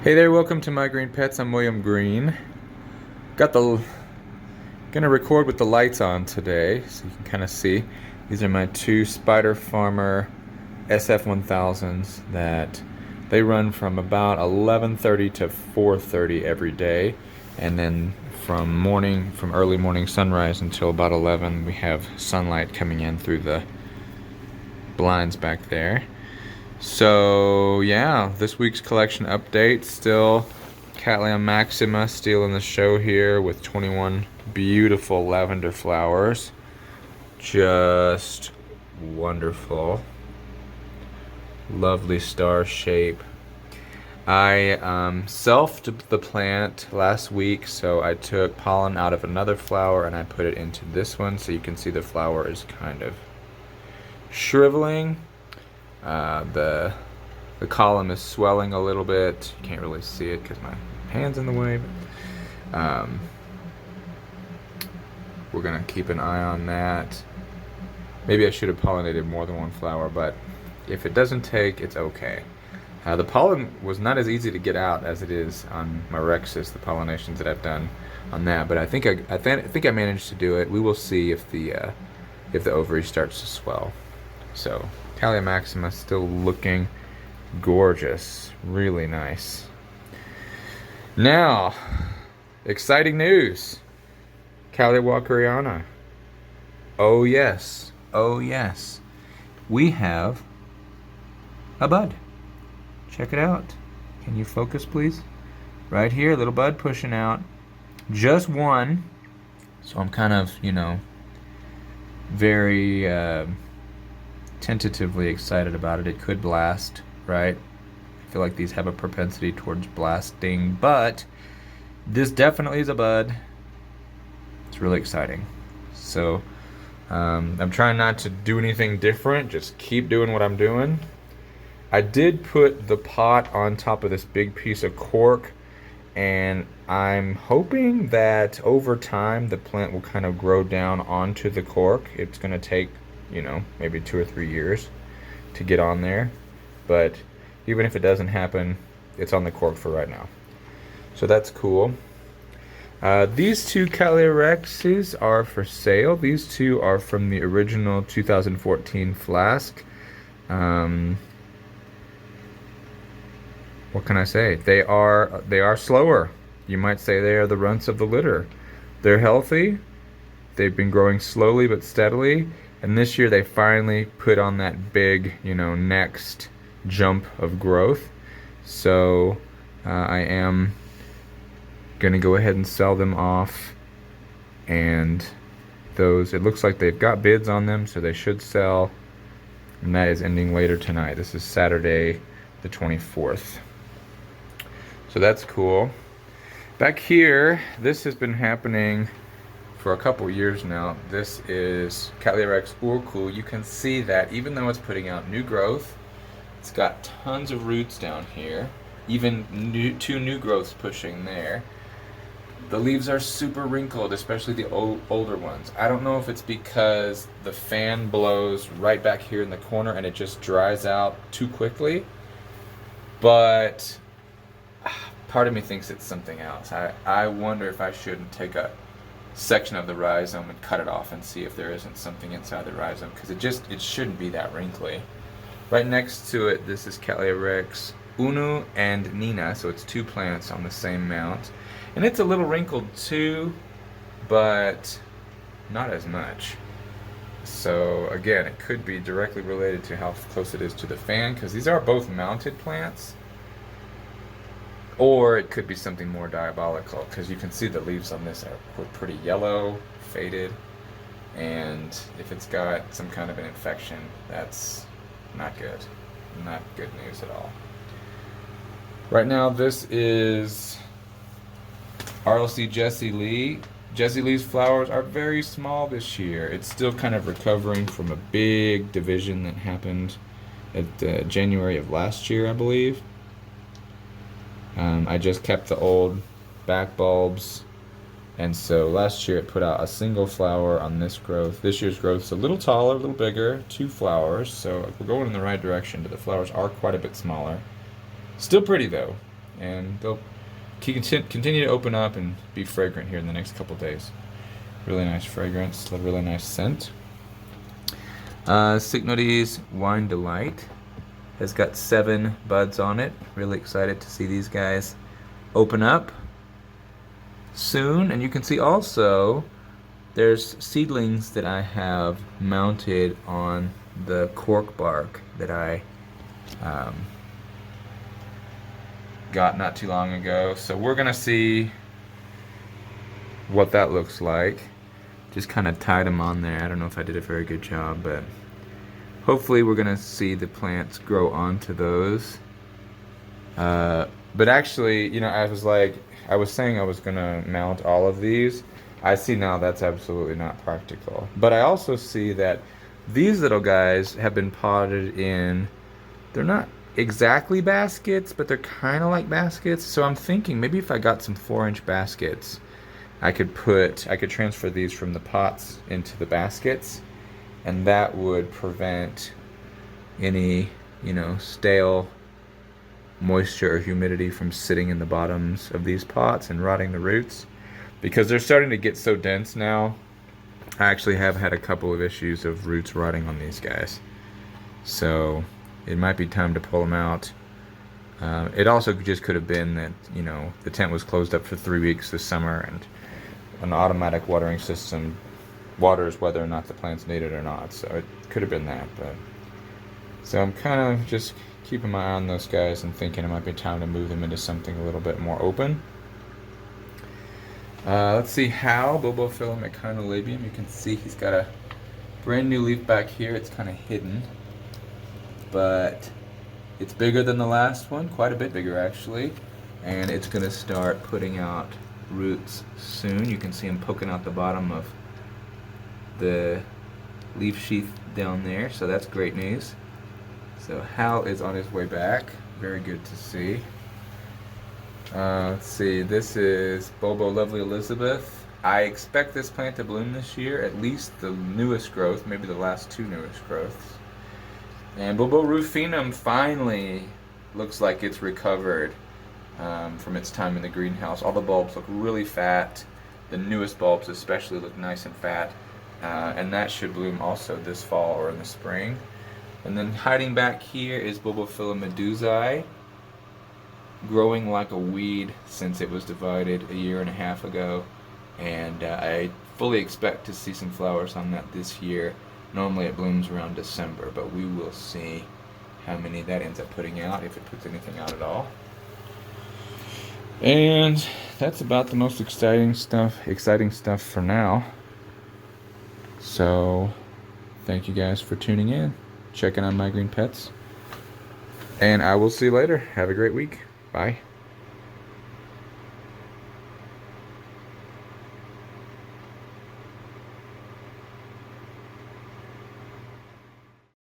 Hey there, welcome to My Green Pets. I'm William Green. Gonna record with the lights on today, so you can kind of see. These are my two Spider Farmer SF1000s that they run from about 11:30 to 4:30 every day, and then from early morning sunrise until about 11, we have sunlight coming in through the blinds back there. So yeah, this week's collection update, still Kathleen Maxima stealing the show here with 21 beautiful lavender flowers. Just wonderful. Lovely star shape. I selfed the plant last week, so I took pollen out of another flower and I put it into this one, so you can see the flower is kind of shriveling. The column is swelling a little bit. You can't really see it because my hand's in the way. But, we're gonna keep an eye on that. Maybe I should have pollinated more than one flower, but if it doesn't take, it's okay. The pollen was not as easy to get out as it is on my Rexus, the pollinations that I've done on that. But I think I managed to do it. We will see if the ovary starts to swell. So Kathleen Maxima still looking gorgeous, really nice. Now, exciting news. Walkeriana. Oh yes, oh yes. We have a bud. Check it out. Can you focus, please? Right here, little bud pushing out. Just one. So I'm kind of, very tentatively excited about it. It could blast, right? I feel like these have a propensity towards blasting, but this definitely is a bud. It's really exciting. So I'm trying not to do anything different, just keep doing what I'm doing. I did put the pot on top of this big piece of cork, and I'm hoping that over time the plant will kind of grow down onto the cork. It's going to take, maybe 2 or 3 years to get on there. But even if it doesn't happen, it's on the cork for right now. So that's cool. These two Cattleya Rexes are for sale. These two are from the original 2014 flask. What can I say? They are slower. You might say they are the runts of the litter. They're healthy. They've been growing slowly but steadily. And this year they finally put on that big, next jump of growth. So I am going to go ahead and sell them off. And those, it looks like they've got bids on them, so they should sell. And that is ending later tonight. This is Saturday the 24th. So that's cool. Back here, this has been happening for a couple years now. This is Cattleya Rex Orchid. You can see that even though it's putting out new growth, it's got tons of roots down here. Even two new growths pushing there. The leaves are super wrinkled, especially the older ones. I don't know if it's because the fan blows right back here in the corner and it just dries out too quickly, but part of me thinks it's something else. I wonder if I shouldn't take a section of the rhizome and cut it off and see if there isn't something inside the rhizome, because it shouldn't be that wrinkly. Right next to it, this is Cattleya Rex Unu and Nina, so it's two plants on the same mount. And it's a little wrinkled too, but not as much. So again, it could be directly related to how close it is to the fan, because these are both mounted plants. Or it could be something more diabolical, because you can see the leaves on this are pretty yellow, faded, and if it's got some kind of an infection, that's not good. Not good news at all. Right now, this is RLC Jessie Lee. Jessie Lee's flowers are very small this year. It's still kind of recovering from a big division that happened at January of last year, I believe. I just kept the old back bulbs, and so last year it put out a single flower on this growth. This year's growth's a little taller, a little bigger, 2 flowers, so we're going in the right direction, but the flowers are quite a bit smaller. Still pretty though, and they'll continue to open up and be fragrant here in the next couple days. Really nice fragrance, a really nice scent. Cycnodes Wine Delight has got 7 buds on it. Really excited to see these guys open up soon. And you can see also there's seedlings that I have mounted on the cork bark that I got not too long ago. So we're gonna see what that looks like. Just kind of tied them on there. I don't know if I did a very good job, but hopefully we're gonna see the plants grow onto those. But actually, you know, I was saying I was gonna mount all of these. I see now that's absolutely not practical. But I also see that these little guys have been potted in, they're not exactly baskets, but they're kind of like baskets. So I'm thinking maybe if I got some 4-inch baskets, I could transfer these from the pots into the baskets, and that would prevent any, you know, stale moisture or humidity from sitting in the bottoms of these pots and rotting the roots, because they're starting to get so dense now. I actually have had a couple of issues of roots rotting on these guys, so it might be time to pull them out. It also just could have been that, you know, the tent was closed up for 3 weeks this summer, and an automatic watering system waters whether or not the plants need it or not, so it could have been that. But so I'm kind of just keeping my eye on those guys and thinking it might be time to move them into something a little bit more open. Let's see how Bulbophyllum echinolabium. You can see he's got a brand new leaf back here. It's kind of hidden, but it's bigger than the last one, quite a bit bigger actually, and it's going to start putting out roots soon. You can see him poking out the bottom of the leaf sheath down there, so that's great news. So Hal is on his way back. Very good to see. Let's see, this is Bobo Lovely Elizabeth. I expect this plant to bloom this year, at least the newest growth, maybe the last 2 newest growths. And Bobo Rufinum finally looks like it's recovered from its time in the greenhouse. All the bulbs look really fat. The newest bulbs especially look nice and fat. And that should bloom also this fall or in the spring. And then hiding back here is Bulbophyllum medusae, growing like a weed since it was divided a 1.5 years ago. And I fully expect to see some flowers on that this year. Normally it blooms around December, but we will see how many that ends up putting out, if it puts anything out at all. And that's about the most exciting stuff for now. So thank you guys for tuning in, checking on my green pets, and I will see you later. Have a great week. Bye.